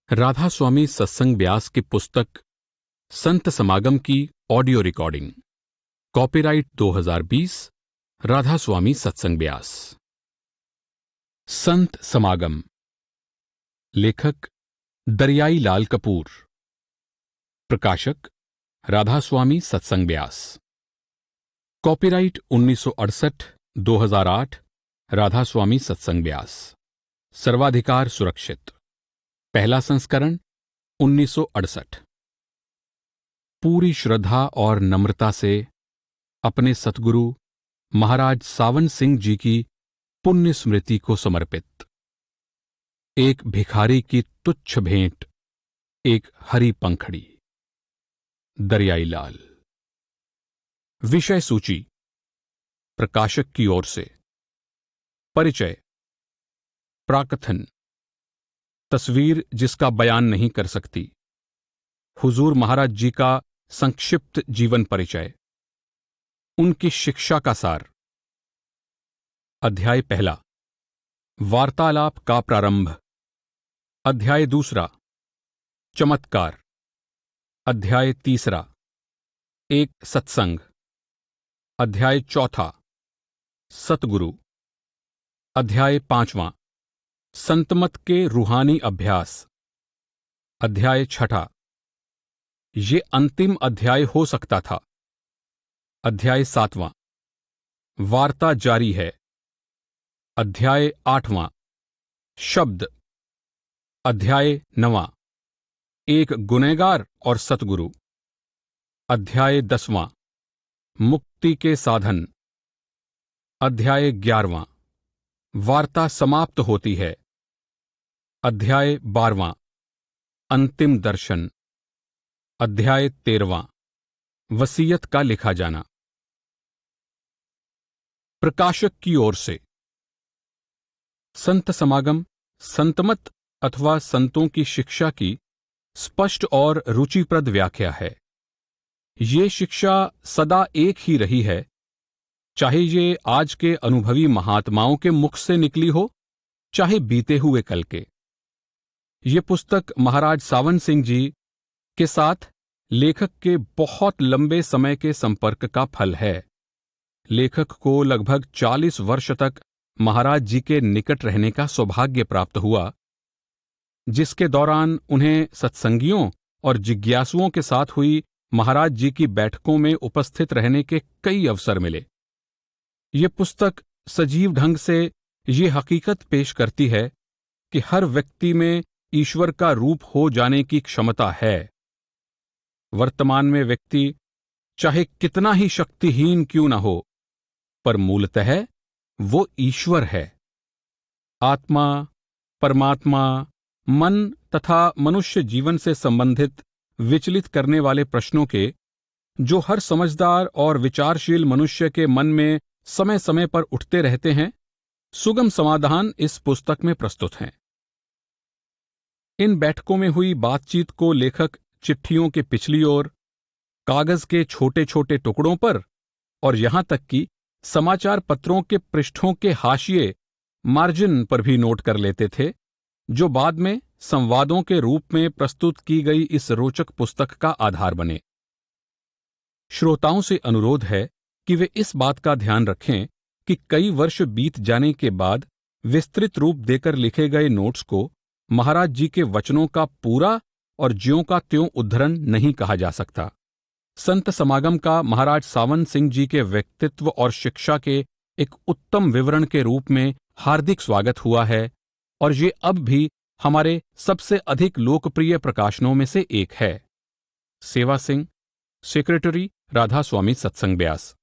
राधा स्वामी सत्संग ब्यास की पुस्तक संत समागम की ऑडियो रिकॉर्डिंग। कॉपीराइट 2020 राधा स्वामी सत्संग ब्यास। संत समागम। लेखक दरियाई लाल कपूर। प्रकाशक राधा स्वामी सत्संग ब्यास। कॉपीराइट 1968 2008 राधा स्वामी सत्संग ब्यास। सर्वाधिकार सुरक्षित। पहला संस्करण 1968। पूरी श्रद्धा और नम्रता से अपने सतगुरु महाराज सावन सिंह जी की पुण्य स्मृति को समर्पित। एक भिखारी की तुच्छ भेंट, एक हरी पंखड़ी। दरियाई लाल। विषय सूची प्रकाशक की ओर से। परिचय। प्राकथन। तस्वीर जिसका बयान नहीं कर सकती। हुजूर महाराज जी का संक्षिप्त जीवन परिचय। उनकी शिक्षा का सार। अध्याय पहला, वार्तालाप का प्रारंभ। अध्याय दूसरा, चमत्कार। अध्याय तीसरा, एक सत्संग। अध्याय चौथा, सतगुरु। अध्याय पांचवां, संतमत के रूहानी अभ्यास। अध्याय छठा, ये अंतिम अध्याय हो सकता था। अध्याय सातवां, वार्ता जारी है। अध्याय आठवां, शब्द। अध्याय नवां, एक गुनहगार और सतगुरु। अध्याय 10वां, मुक्ति के साधन। अध्याय 11वां, वार्ता समाप्त होती है। अध्याय 12वां, अंतिम दर्शन। अध्याय 13वां, वसीयत का लिखा जाना। प्रकाशक की ओर से। संत समागम संतमत अथवा संतों की शिक्षा की स्पष्ट और रुचिप्रद व्याख्या है। ये शिक्षा सदा एक ही रही है, चाहे ये आज के अनुभवी महात्माओं के मुख से निकली हो, चाहे बीते हुए कल के। ये पुस्तक महाराज सावन सिंह जी के साथ लेखक के बहुत लंबे समय के संपर्क का फल है। लेखक को लगभग 40 वर्ष तक महाराज जी के निकट रहने का सौभाग्य प्राप्त हुआ, जिसके दौरान उन्हें सत्संगियों और जिज्ञासुओं के साथ हुई महाराज जी की बैठकों में उपस्थित रहने के कई अवसर मिले। ये पुस्तक सजीव ढंग से ये हकीकत पेश करती है कि हर व्यक्ति में ईश्वर का रूप हो जाने की क्षमता है। वर्तमान में व्यक्ति चाहे कितना ही शक्तिहीन क्यों न हो, पर मूलतः वो ईश्वर है। आत्मा, परमात्मा, मन तथा मनुष्य जीवन से संबंधित विचलित करने वाले प्रश्नों के, जो हर समझदार और विचारशील मनुष्य के मन में समय समय पर उठते रहते हैं, सुगम समाधान इस पुस्तक में प्रस्तुत हैं। इन बैठकों में हुई बातचीत को लेखक चिट्ठियों के पिछली ओर, कागज के छोटे छोटे टुकड़ों पर और यहां तक कि समाचार पत्रों के पृष्ठों के हाशिए, मार्जिन पर भी नोट कर लेते थे, जो बाद में संवादों के रूप में प्रस्तुत की गई इस रोचक पुस्तक का आधार बने। श्रोताओं से अनुरोध है कि वे इस बात का ध्यान रखें कि कई वर्ष बीत जाने के बाद विस्तृत रूप देकर लिखे गए नोट्स को महाराज जी के वचनों का पूरा और ज्यों का त्यों उद्धरण नहीं कहा जा सकता। संत समागम का महाराज सावन सिंह जी के व्यक्तित्व और शिक्षा के एक उत्तम विवरण के रूप में हार्दिक स्वागत हुआ है, और ये अब भी हमारे सबसे अधिक लोकप्रिय प्रकाशनों में से एक है। सेवा सिंह, सेक्रेटरी राधा स्वामी सत्संग ब्यास।